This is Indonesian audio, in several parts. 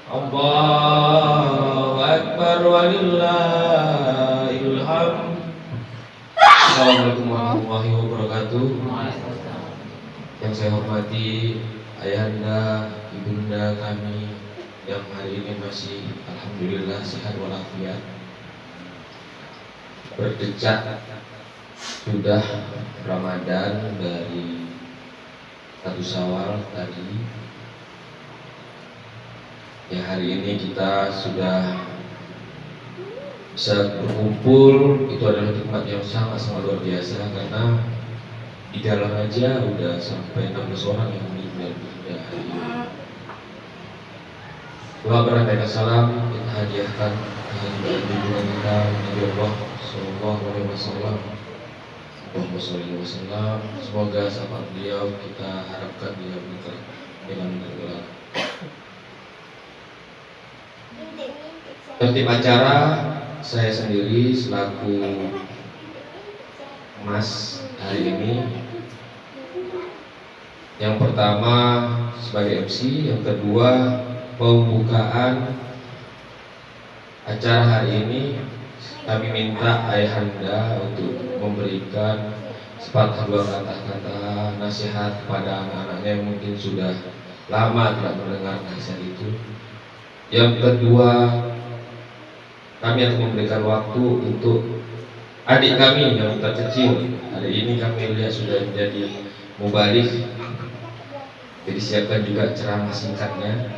Allahu Akbar walillahil hamd. Assalamualaikum warahmatullahi wabarakatuh. Yang saya hormati ayahanda, ibunda kami yang hari ini masih alhamdulillah sehat walafiat. Berdecak sudah Ramadan dari 1 Syawal tadi. Ya, hari ini kita sudah bisa berkumpul. Itu adalah nikmat yang sangat luar biasa, karena di dalam aja udah sampai 16 orang yang meninggal pada hari ini. Doa berangkat salam kita hadiahkan kehadiran junjungan kita Nabi Allah Sallallahu Alaihi Wasallam. Allahumma sholli wa sallam. Semoga syafaat beliau kita harapkan dia dengan tergelar. Tertib acara saya sendiri selaku Mas hari ini. Yang pertama sebagai MC, yang kedua pembukaan acara hari ini. Kami minta ayahanda untuk memberikan sepatah dua kata-kata nasihat kepada anak-anaknya yang mungkin sudah lama tidak mendengar nasihat itu. Yang kedua, kami akan memberikan waktu untuk adik kami yang terkecil. Hari ini kami lihat sudah menjadi mubalik, jadi siapkan juga ceramah singkatnya.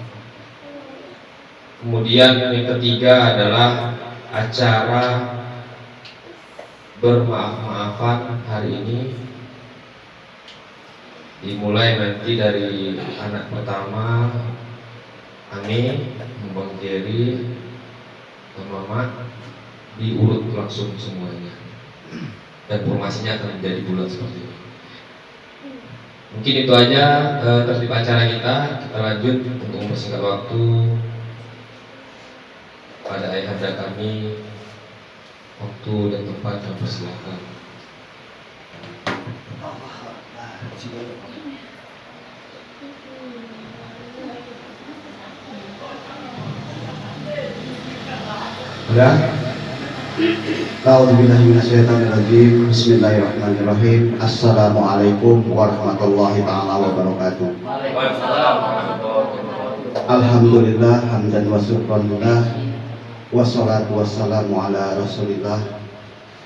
Kemudian yang ketiga adalah acara bermaaf-maafan hari ini. Dimulai nanti dari anak pertama Ani, Bang Jerry, dan Mama, diurut langsung semuanya. Dan formasinya akan menjadi bulat seperti ini. Mungkin itu aja tertib acara kita. Kita lanjut untuk mempersingkat waktu pada ayahanda kami. Waktu dan tempat kami persilakan. Sudah? A'udzubillahi minasyaitonirrajim. Bismillahirrahmanirrahim. Assalamualaikum warahmatullahi taala wabarakatuh. Alhamdulillah hamdan wa syukranillah, wassalatu wassalamu ala Rasulillah.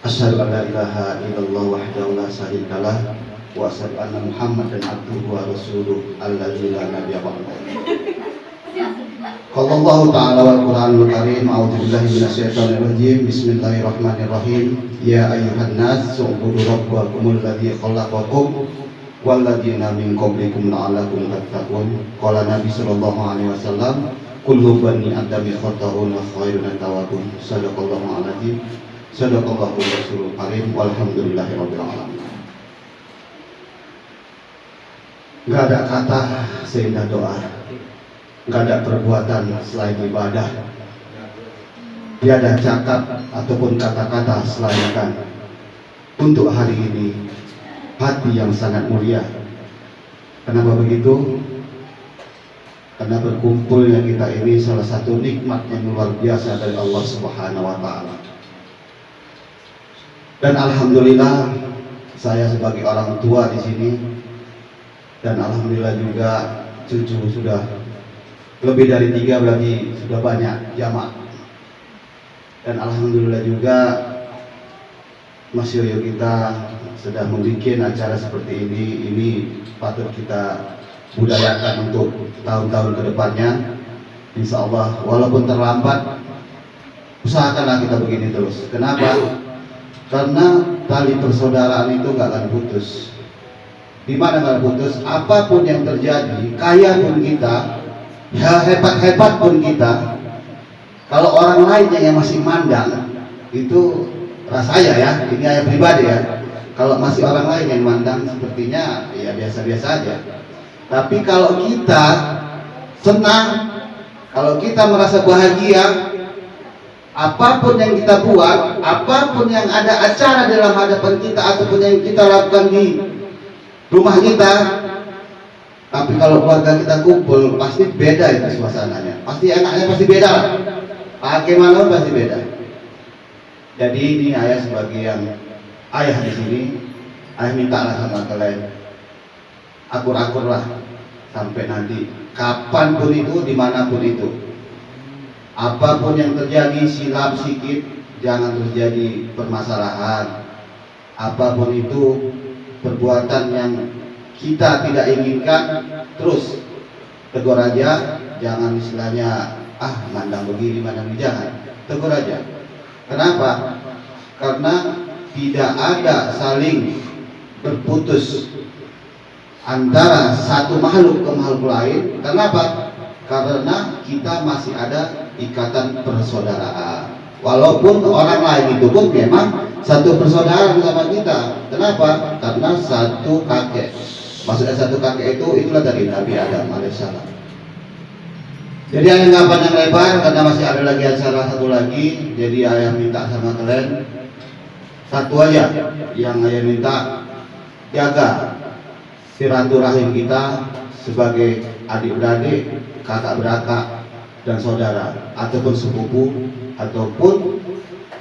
Asyhadu an la ilaha illallah wahdahu la syarikalah, wa asyhadu anna Muhammadan abduhu wa rasuluh alladzi la nabiyya ba'dahu. Qala Allah ta'ala wal Qur'anul Karim. A'udzubillahi minasyaitonir rajim. Bismillahirrahmanirrahim. Ya ayyuhan nas, u'budu rabbakumul ladzi khalaqakum wal ladzina min qablikum la'allakum tattaqun. Qala Nabi sallallahu alaihi wasallam, kullu bani adami khata'un wa khairun at-tawwabun. Shadaqallahu alazim. Shadaqallahu rasulul karim. Walhamdulillahirabbil alamin. Enggak ada kata seindah doa, nggak ada perbuatan selain ibadah, tiada cakap ataupun kata-kata selain untuk hari ini hati yang sangat mulia. Kenapa begitu? Karena berkumpulnya kita ini salah satu nikmat yang luar biasa dari Allah Subhanahu wa Ta'ala. Dan alhamdulillah saya sebagai orang tua di sini, dan alhamdulillah juga cucu sudah lebih dari 3, berarti sudah banyak jamaah. Dan alhamdulillah juga Mas Yoyo kita sudah membuat acara seperti ini patut kita budayakan untuk tahun-tahun kedepannya. Insya Allah walaupun terlambat, usahakanlah kita begini terus. Kenapa? Karena tali persaudaraan itu gak akan putus. Dimana gak putus? Apapun yang terjadi, kaya pun kita, ya hebat-hebat pun kita, kalau orang lain yang masih mandang, itu rasanya ya, ini saya pribadi ya, kalau masih orang lain yang mandang sepertinya ya biasa-biasa aja. Tapi kalau kita senang, kalau kita merasa bahagia, apapun yang kita buat, apapun yang ada acara dalam hadapan kita ataupun yang kita lakukan di rumah kita, Tapi kalau keluarga kita kumpul pasti beda itu suasananya. Pasti enaknya pasti beda lah. Bagaimana pasti beda. Jadi ini ayah sebagai yang ayah di sini, ayah mintalah sama kalian akur-akur lah sampai nanti kapanpun itu, dimanapun itu, apapun yang terjadi, silap sikit jangan terjadi permasalahan. Apapun itu perbuatan yang kita tidak inginkan, terus tegur aja, jangan istilahnya mandang begini mandang begini, jangan, tegur aja. Kenapa? Karena tidak ada saling berputus antara satu makhluk ke makhluk lain. Kenapa? Karena kita masih ada ikatan persaudaraan. Walaupun orang lain itu pun memang satu persaudaraan sama kita. Kenapa? Karena satu kakek. Maksudnya satu kakek itulah dari Nabi Adam alaihissalam. Jadi ayah nggak panjang lebar karena masih ada lagi acara satu lagi. Jadi ayah minta sama kalian satu aja yang ayah minta, jaga silaturahim kita sebagai adik-beradik, kakak beradik dan saudara, ataupun sepupu, ataupun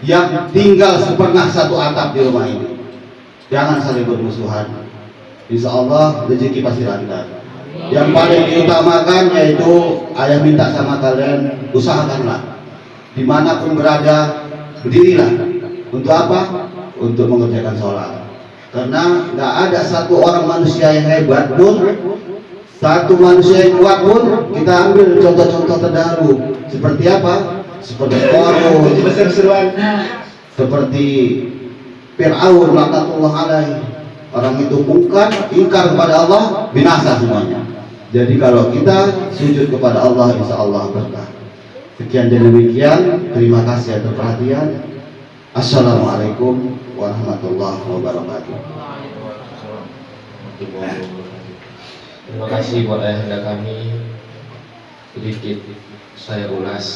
yang tinggal sepernah satu atap di rumah ini. Jangan saling bermusuhan. Insya Allah rezeki pasti lancar. Yang paling diutamakan yaitu ayah minta sama kalian, usahakanlah dimanapun berada, berdirilah. Untuk apa? Untuk mengerjakan sholat. Karena nggak ada satu orang manusia yang hebat pun, satu manusia yang kuat pun. Kita ambil contoh-contoh terdahulu. Seperti apa? Seperti Qarun, seperti Fir'aun laknatullah alaihi. Orang itu mungkar, ingkar kepada Allah, binasa semuanya. Jadi kalau kita sujud kepada Allah, insya Allah berkah. Sekian dan demikian. Terima kasih atas perhatian. Assalamualaikum warahmatullahi wabarakatuh. Terima kasih buat ayahanda kami. Sedikit saya ulas.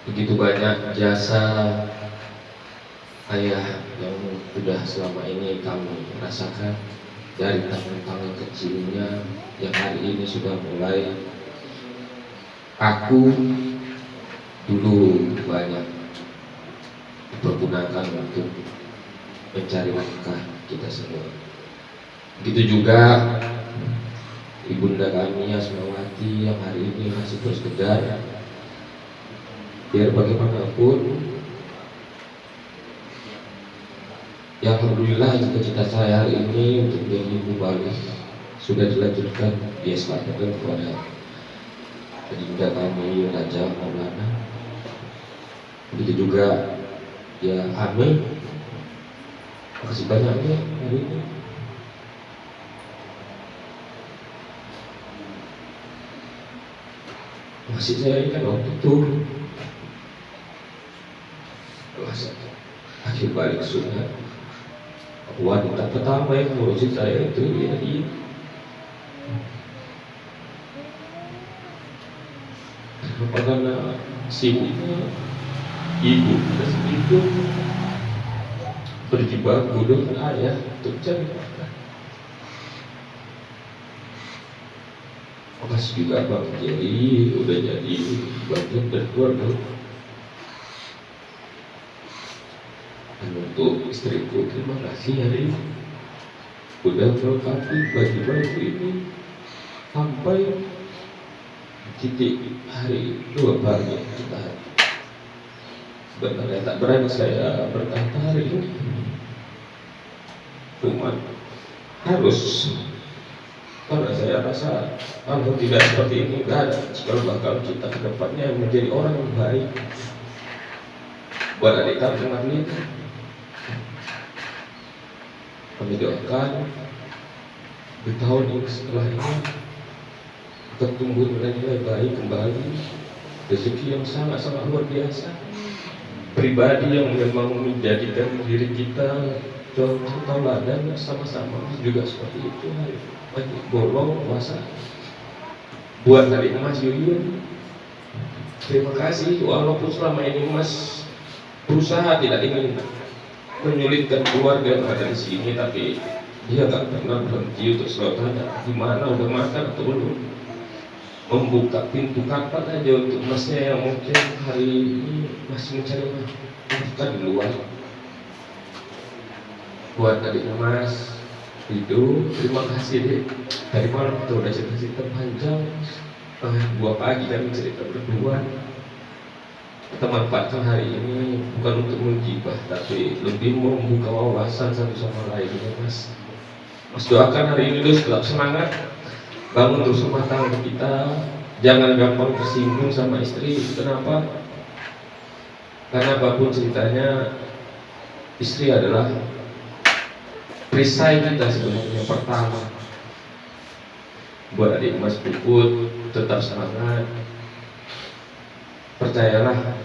Begitu banyak jasa ayah yang sudah selama ini kami rasakan, dari tangan-tangan kecilnya yang hari ini sudah mulai aku dulu banyak dipergunakan untuk mencari nafkah kita semua. Begitu juga ibunda kami Asmawati yang hari ini masih terus kejar. Biar bagaimanapun, ya alhamdulillah cita-cita saya hari ini untuk menjadi ibu balik sudah dilanjutkan. Dia selamatkan kepada ibunda kami Raja Maulana. Begitu juga ya Amin. Makasih banyak ya hari ini. Masih saya ini kan waktu itu akhir balik sunnah, wanita pertama yang ngurusin saya itu ya dia. Karena sibuknya ibu dan itu berjibaku dengan ayah untuk cari makan. Makasih juga Bang Jerry udah jadi bagian dari keluarga. Dan untuk istriku, terima kasih hari ini udah melengkapi baju-baju ini sampai titik hari 2 pagi kita. Sebenarnya tak berani saya berkata hari ini, cuma harus, karena saya rasa kalau tidak seperti ini gak ada cikal bakal kita ke depannya menjadi orang yang baik. Buat adik kami ini, kami doakan di tahun ini setelah ini akan tumbuh nilai-nilai baik kembali, rezeki yang sangat-sangat luar biasa, pribadi yang memang menjadikan diri kita contoh tauladan sama-sama juga seperti itu. Banyak bolong puasa buat dari Mas Yuyun. Terima kasih, walaupun selama ini Mas berusaha tidak ingin menyulitkan keluarga yang ada di sini, tapi Dia nggak pernah berhenti untuk selalu tanya gimana, udah makan atau belum. Membuka pintu kapan aja untuk masnya yang mungkin hari ini masih mencari nafkah di luar. Buat adiknya Mas Rido, terima kasih deh. Dari malam kita udah cerita-cerita panjang. 2 pagi kami cerita berdua. Kita manfaatkan hari ini bukan untuk menggibah, tapi lebih membuka wawasan satu sama lain ya Mas. Mas doakan hari ini terus tetap semangat, bangun terus rumah tangga kita, jangan gampang tersinggung sama istri. Kenapa? Karena apapun ceritanya, istri adalah perisai kita sebenarnya pertama. Buat adik Mas Puput, tetap semangat. Percayalah,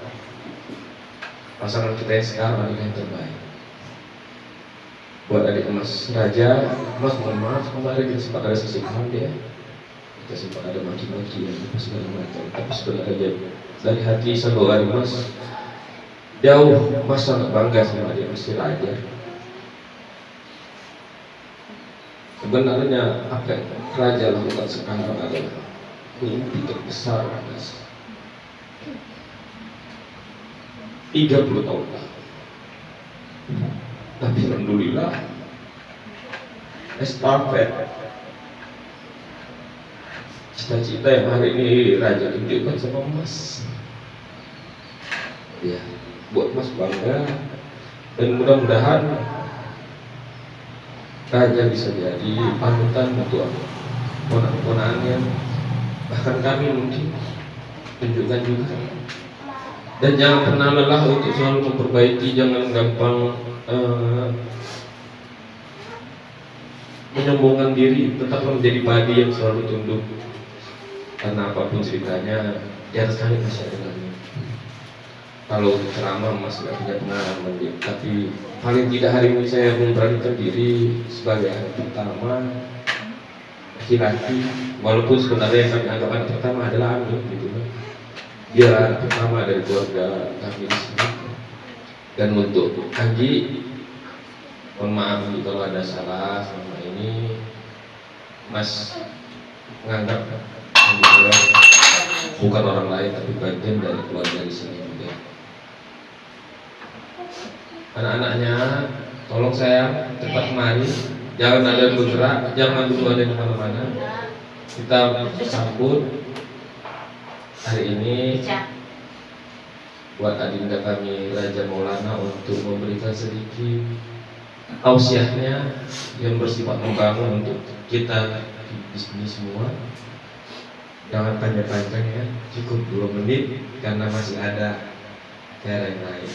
pasangan kita yang sekarang adalah yang terbaik. Buat adik Mas Raja, Mas mohon maaf kemarin kita sempat ada sisihan dia, kita sempat ada maki-maki apa segala macam. Tapi sebenarnya dari hati saudara Mas jauh, Mas sangat bangga sama adik Mas Raja. Sebenarnya apa yang Raja lakukan sekarang adalah mimpi terbesar Mas. 30 tahun lah. Tapi alhamdulillah estafet cita-cita yang hari ini Raja tunjukkan sama Mas ya, buat Mas bangga. Dan mudah-mudahan Raja bisa jadi panutan untuk ponak-ponaknya, bahkan kami mungkin tunjukkan juga. Dan jangan pernah lelah untuk selalu memperbaiki, jangan gampang menyombongkan diri, tetap menjadi padi yang selalu tunduk. Karena apapun ceritanya, di atas kami masih ada lagi. Kalau ceramah Mas nggak punya pengalaman, tapi paling tidak hari ini saya memberanikan diri sebagai anak pertama laki-laki, walaupun sebenarnya yang kami anggap anak pertama adalah Amin, gitu kan. Dia anak pertama dari keluarga kami di sini. Dan untuk Anggi, mohon maaf kalau ada salah selama ini. Mas menganggap Anggi bukan orang lain, tapi bagian dari keluarga di sini juga. Anak-anaknya, tolong saya cepat kemari, jangan ada yang bergerak, jangan dulu ada di mana-mana. Kita sambut hari ini buat adinda kami Raja Maulana untuk memberikan sedikit tausiahnya yang bersifat membangun untuk kita di sini semua. Jangan panjang-panjang ya, cukup 2 menit karena masih ada cara yang lain.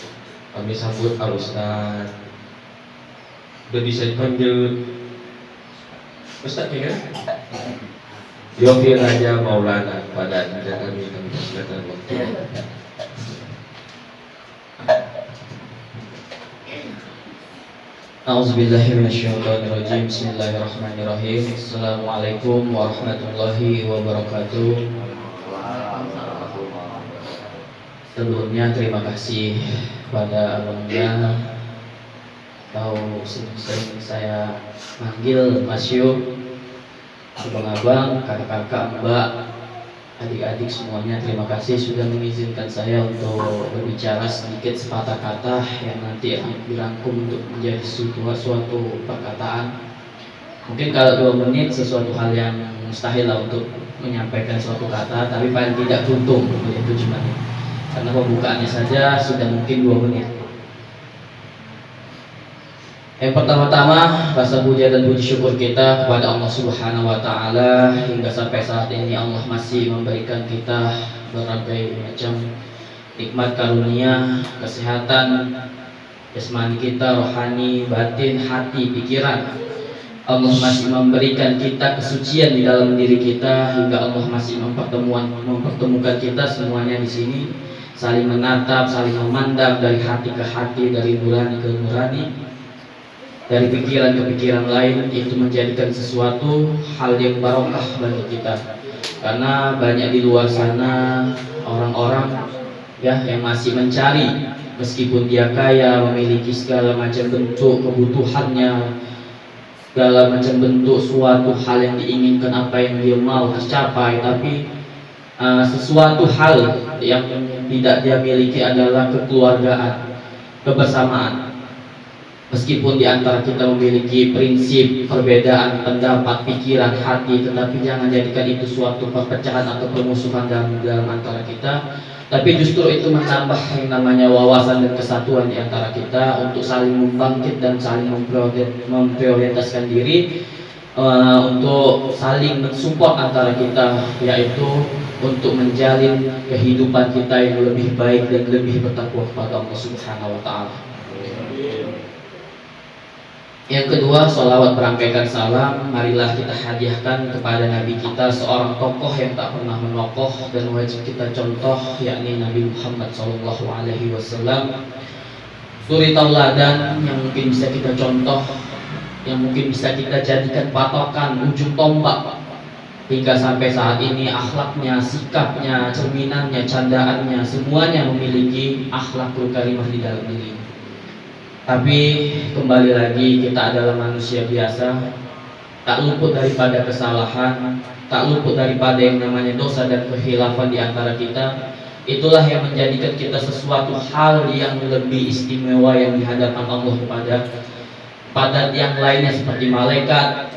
Kami sambut Al Ustaz. Udah bisa dipanggil Ustaz ya? Yofi Raja Maulana pada adinda kami persilakan waktu. A'udzubillahiminasyaitonirrajim. Bismillahirrahmanirrahim. Assalamualaikum warahmatullahi wabarakatuh. Sebelumnya terima kasih pada abangnya, tahu sering saya panggil Mas Yu, abang-abang, kakak-kakak, mbak, adik-adik semuanya. Terima kasih sudah mengizinkan saya untuk berbicara sedikit sepatah kata yang nanti dirangkum untuk menjadi suatu perkataan. Mungkin kalau 2 menit sesuatu hal yang mustahil lah untuk menyampaikan suatu kata, tapi paling tidak tuntung begitu cuma karena pembukaannya saja sudah mungkin 2 menit. Yang pertama-tama, rasa puja dan puji syukur kita kepada Allah Subhanahu wa Ta'ala. Hingga sampai saat ini Allah masih memberikan kita berbagai macam nikmat karunia, kesehatan jasmani kita, rohani, batin, hati, pikiran. Allah masih memberikan kita kesucian di dalam diri kita, hingga Allah masih mempertemukan kita semuanya di sini, saling menatap, saling memandang dari hati ke hati, dari nurani ke nurani, dari pikiran ke pikiran lain. Itu menjadikan sesuatu hal yang barokah bagi kita, karena banyak di luar sana orang-orang ya yang masih mencari, meskipun dia kaya, memiliki segala macam bentuk kebutuhannya, segala macam bentuk suatu hal yang diinginkan, apa yang dia mau tercapai, tapi sesuatu hal yang tidak dia miliki adalah kekeluargaan, kebersamaan. Meskipun di antara kita memiliki prinsip, perbedaan pendapat, pikiran, hati, tetapi jangan jadikan itu suatu perpecahan atau permusuhan dalam antara kita. Tapi justru itu menambah yang namanya wawasan dan kesatuan di antara kita untuk saling membangkit dan saling memprioritaskan diri, untuk saling mensupport antara kita, yaitu untuk menjalin kehidupan kita yang lebih baik dan lebih bertakwa kepada Allah Subhanahu wa Ta'ala. Yang kedua, sholawat berangkaikan salam marilah kita hadiahkan kepada Nabi kita, seorang tokoh yang tak pernah menokoh dan wajib kita contoh, yakni Nabi Muhammad SAW. Suri tauladan yang mungkin bisa kita contoh, yang mungkin bisa kita jadikan patokan, ujung tombak hingga sampai saat ini. Akhlaknya, sikapnya, cerminannya, candaannya, semuanya memiliki akhlakul karimah di dalam diri. Tapi kembali lagi, kita adalah manusia biasa, tak luput daripada kesalahan, tak luput daripada yang namanya dosa dan kekhilafan di antara kita. Itulah yang menjadikan kita sesuatu hal yang lebih istimewa yang di hadapan Allah pada yang lainnya seperti malaikat,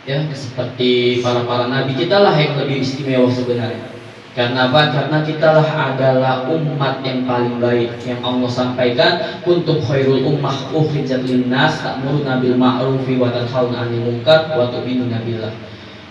ya, seperti para nabi. Kitalah yang lebih istimewa sebenarnya. Karena apa? Karena kitalah adalah umat yang paling baik, yang Allah sampaikan, kuntum khairul ummah ukhrijat linnas ta'muruna bil ma'rufi wa tanhauna 'anil munkar wa tu'minuna billah.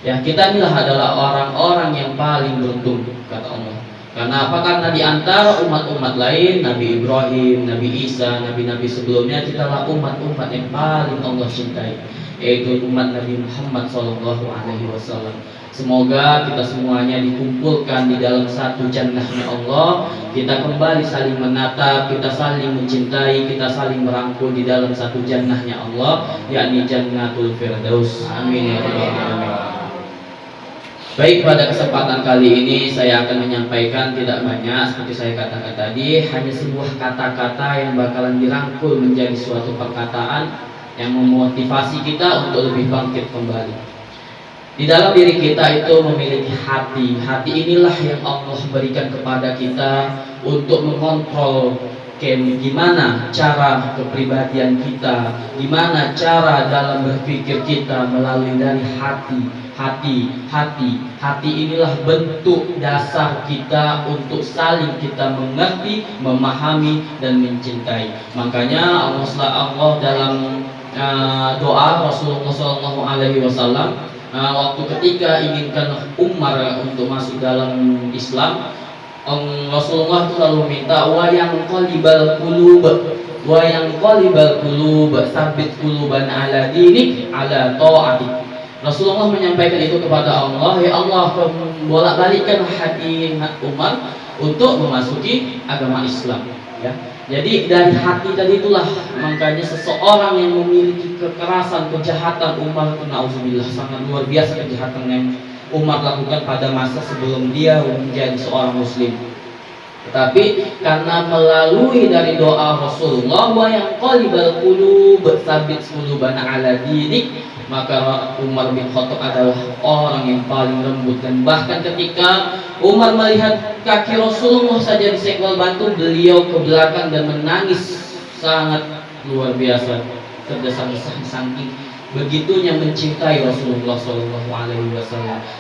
Ya, kita inilah adalah orang-orang yang paling beruntung, kata Allah. Karena apa? Karena di antara umat-umat lain, Nabi Ibrahim, Nabi Isa, nabi-nabi sebelumnya, kitalah umat-umat yang paling Allah cintai, yaitu umat Nabi Muhammad SAW. Semoga kita semuanya dikumpulkan di dalam satu jannahnya Allah. Kita kembali saling menatap, kita saling mencintai, kita saling merangkul di dalam satu jannahnya Allah, yakni Jannatul Firdaus. Amin ya rabbal alamin. Baik, pada kesempatan kali ini saya akan menyampaikan tidak banyak, seperti saya katakan tadi, hanya sebuah kata-kata yang bakalan dirangkul menjadi suatu perkataan yang memotivasi kita untuk lebih bangkit kembali. Di dalam diri kita itu memiliki hati. Hati inilah yang Allah berikan kepada kita untuk mengontrol gimana cara kepribadian kita, gimana cara dalam berpikir kita melalui dari hati. Hati inilah bentuk dasar kita untuk saling kita mengerti, memahami dan mencintai. Makanya Allah dalam doa Rasulullah SAW, waktu ketika inginkan Umar untuk masuk dalam Islam, Rasulullah itu lalu minta wayang qalibal qulub sabit quluban ala dinik ala ta'atik. Rasulullah menyampaikan itu kepada Allah, ya Allah, bolak-balikkan hati Umar untuk memasuki agama Islam, ya. Jadi dari hati tadi itulah makanya seseorang yang memiliki kekerasan, kejahatan, Umar itu na'udzubillah sangat luar biasa kejahatan yang Umar lakukan pada masa sebelum dia menjadi seorang muslim. Tetapi karena melalui dari doa Rasulullah wa yang qalibal qulub sabit qulubana ala dinik, maka Umar bin Khattab adalah orang yang paling lembut. Dan bahkan ketika Umar melihat kaki Rasulullah saja disenggol batu, beliau ke belakang dan menangis sangat luar biasa, terdesak-desak saking begitunya mencintai Rasulullah SAW.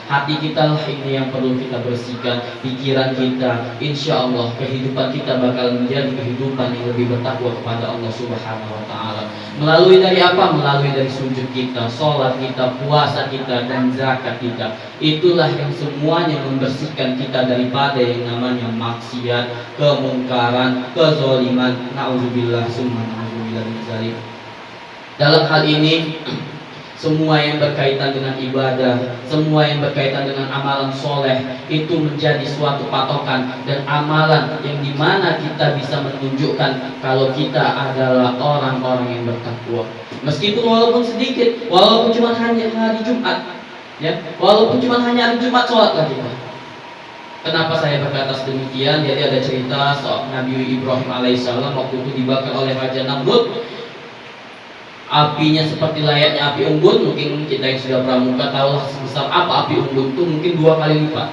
Hati kita lah ini yang perlu kita bersihkan, pikiran kita. Insya Allah kehidupan kita bakal menjadi kehidupan yang lebih bertakwa kepada Allah Subhanahu Wa Taala. Melalui dari apa? Melalui dari sujud kita, sholat kita, puasa kita, dan zakat kita. Itulah yang semuanya membersihkan kita daripada yang namanya maksiat, kemungkaran, kezaliman. Na'udzubillah summa na'udzubillah min dzalik. Dalam hal ini semua yang berkaitan dengan ibadah, semua yang berkaitan dengan amalan soleh itu menjadi suatu patokan dan amalan yang dimana kita bisa menunjukkan kalau kita adalah orang-orang yang bertakwa. Meskipun walaupun sedikit, walaupun cuma hanya hari Jumat, ya, walaupun cuma hanya hari Jumat sholatlah kita. Kenapa saya berkata demikian? Jadi ada cerita soal Nabi Ibrahim alaihissalam waktu itu dibakar oleh Raja Namrud. apinya seperti layaknya api unggun. Mungkin kita yang sudah pramuka tahulah sebesar apa api unggun itu, mungkin 2 kali lipat.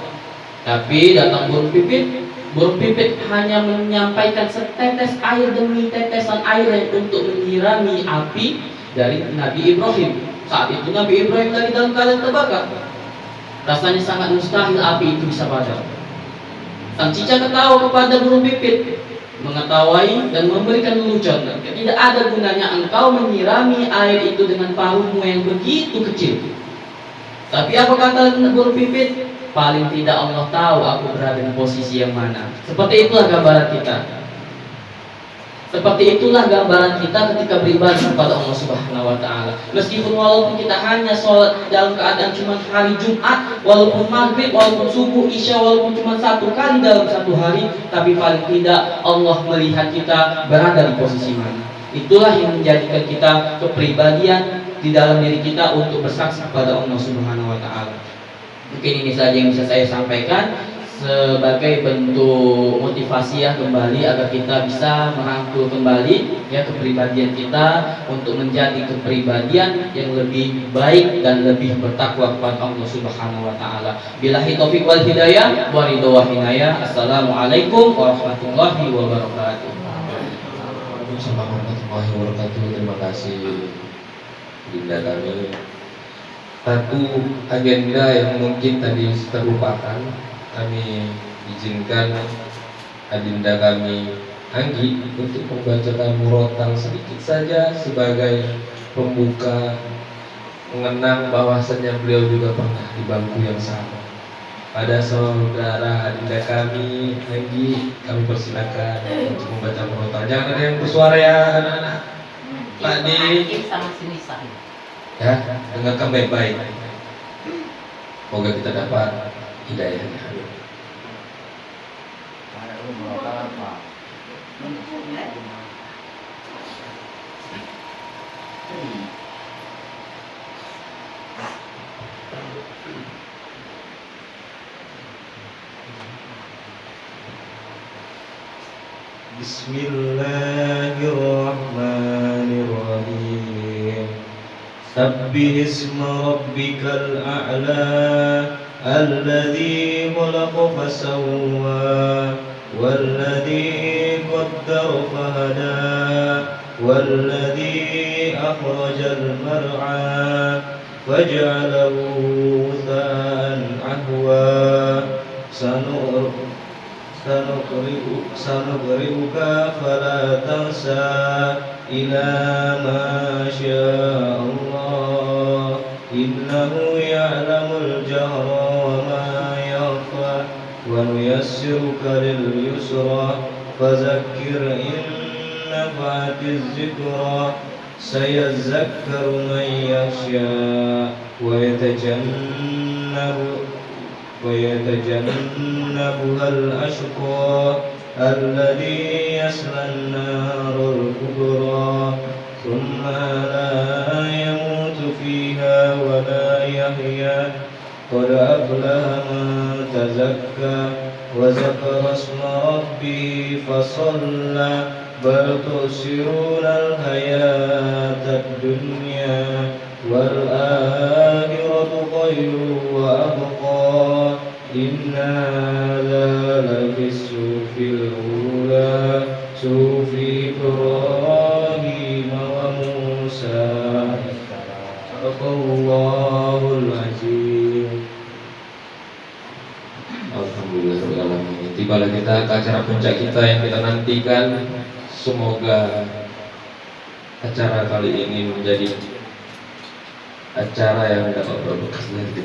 Tapi datang burung pipit hanya menyampaikan setetes air demi tetesan air untuk menyirami api dari Nabi Ibrahim. Saat itu Nabi Ibrahim lagi dalam keadaan terbakar. Rasanya sangat mustahil api itu bisa padam. Sang cicak ketawa kepada burung pipit, mengetahui dan memberikan lelucon. Tidak ada gunanya engkau menyirami air itu dengan paruhmu yang begitu kecil. Tapi apa kata burung pipit? Paling tidak Allah tahu aku berada di posisi yang mana. Seperti itulah gambaran kita. Seperti itulah gambaran kita ketika beribadah kepada Allah Subhanahu wa taala. Meskipun walaupun kita hanya sholat dalam keadaan cuma hari Jumat, walaupun maghrib, walaupun subuh, isya, walaupun cuma 1 kali dalam 1 hari, tapi paling tidak Allah melihat kita berada di posisi mana. Itulah yang menjadikan kita kepribadian di dalam diri kita untuk bersaksi kepada Allah Subhanahu wa taala. Mungkin ini saja yang bisa saya sampaikan sebagai bentuk motivasi ya kembali agar kita bisa merangkul kembali ya kepribadian kita untuk menjadi kepribadian yang lebih baik dan lebih bertakwa kepada Allah Subhanahu wa taala. Billahi taufik wal hidayah wa ridha wa hinayah. Assalamualaikum warahmatullahi wabarakatuh. Waalaikumsalam warahmatullahi wabarakatuh. Terima kasih Dinda kami. Satu agenda yang mungkin tadi terlupakan, kami izinkan Adinda kami Anggi untuk membacakan murotal sedikit saja sebagai pembuka, mengenang bahwasannya beliau juga pernah di bangku yang sama. Pada saudara Adinda kami Anggi, kami persilakan untuk membaca murotal. Jangan ada yang bersuara ya anak-anak. Pak Di sama Sinisa. Ya, dengarkan baik-baik. Semoga kita dapat hidayahnya. Bismillahirrahmanirrahim. Sabbih isma rabbikal a'la alladzi khalaqa fasawwa walladzi qaddara fahada walladzi akhrajal mar'a faj'alahu ghutha'an ahwa sanuqri'uka fala tansa ila ma syaa Allah innahu ya'lamul jahra wa ma yakhfa wa nuyassiruka lil yusra fadzakkir in nafa'atiz zikra sayadzakkaru man yakhsha wa يتجنبها الأشقى الذي يصلى النار الكبرى ثم لا يموت فيها ولا يحيا قد أفلح من تزكى وذكر اسم ربه فصلى بل تؤثرون الحياة الدنيا والآخرة خير وأبقى إن هذا لفي الصحف الأولى صحف إبراهيم وموسى صدق الله العظيم. Alhamdulillahirrahmanirrahim. Tibalah kita ke acara puncak kita yang kita nantikan. Semoga acara kali ini menjadi acara yang dapat berbekas nanti.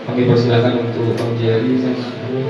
Kami persilakan untuk Bang Jerry sama kami.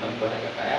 Tanpa ada